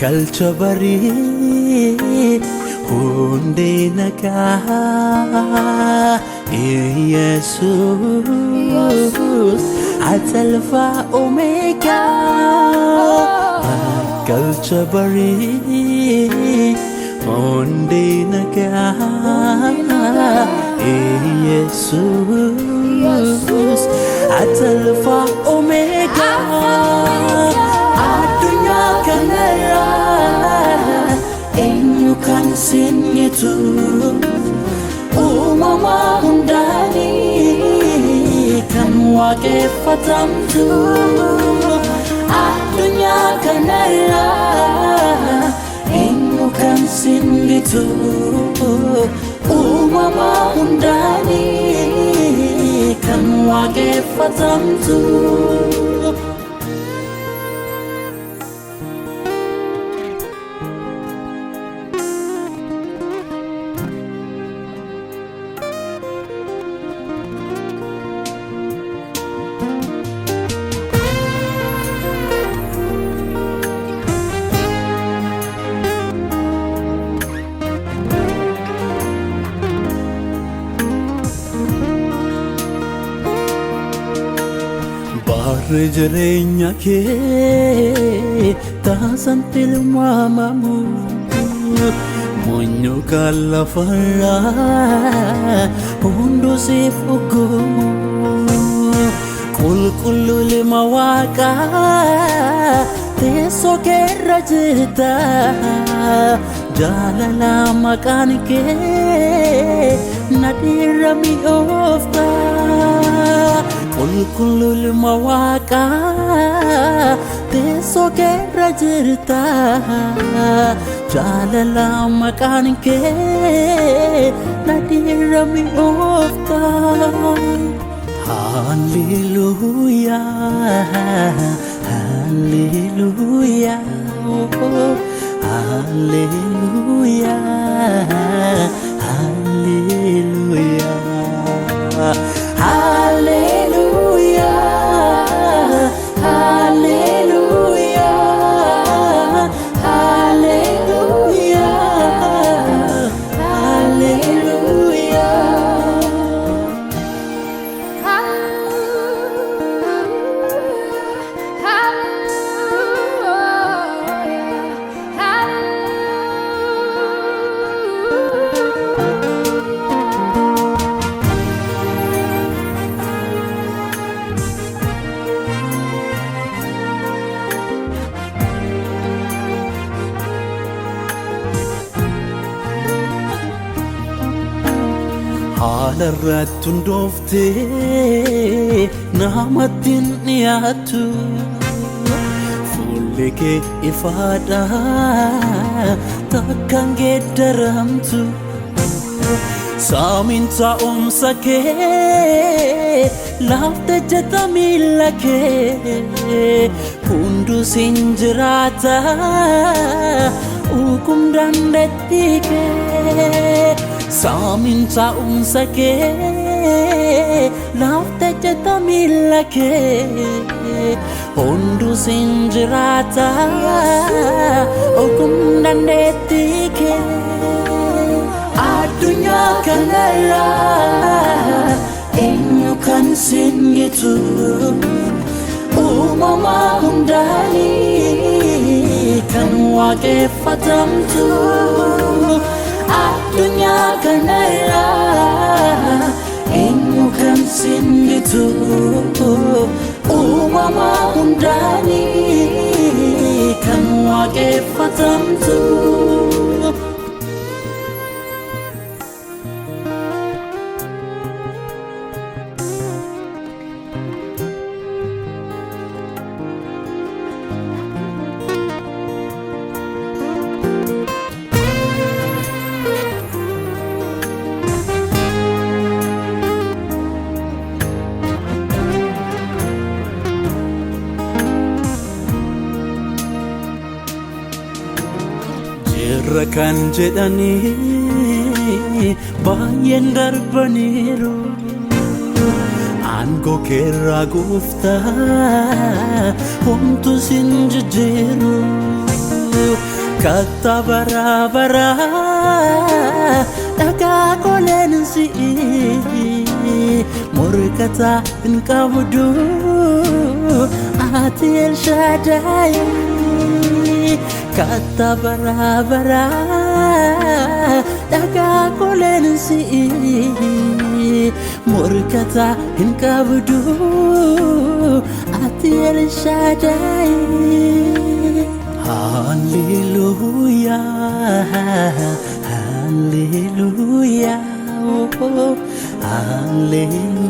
kalcha barii hundee nagaa Yesus ati alfaa omeegaa kalcha barii hundee nagaa Yesus ati alfaa omeegaa addunyaa kanarraa eenyu kan sinnitu uumamaa hundaanii kan waaqeffatamtu addunyaa kanarraa eenyu kan sinnitu uumamaa hundaanii kan waaqeffatamtu Barri jireenya kee taasan tilmaamamu munyuka lafarraa hunduu siif dhugomu qulqulluu ilma Waaqaa teessoo keerra jirta jaalala maqaan kee nadhiirra mi'oofta qulqulluu ilma Waaqaa teessoo keerra jirta jaalala maqaan kee nadhiirra mi'oofta Hallelujah Hallelujah Hallelujah Hallelujah Hallelujah Hallelujah Hallelujah Hallelujah Haalarratti hundooftee namatti hin dhiyaattu fuulli kee ifaadha takkaan geeddaramtu saamiin taa'umsa kee laafte jetta miilla kee hunduu sin jiraata hukum dandeettii kee saamiin taa'umsa kee laafte jetta miilla kee hunduu sin jiraata hukum dandeettii kee addunyaa kanarraa eenyu kan sinnitu uumamaa hundaanii kan waaqeffatamtu addunyaa kanarraa eenyu kan sinnitu uumamaa hundaanii kan waaqeffatamtu irra kan jedhanii baay'een darbaniiru aangoo keerraa gooftaa homtuu sin jijjiiru katta bara daga kolen si murkata in kabudu ati El Shaddai katta bara daga kolen si murkata in kabudu ati El Shaddai. Hallelujah, hallelujah, oh, hallelujah.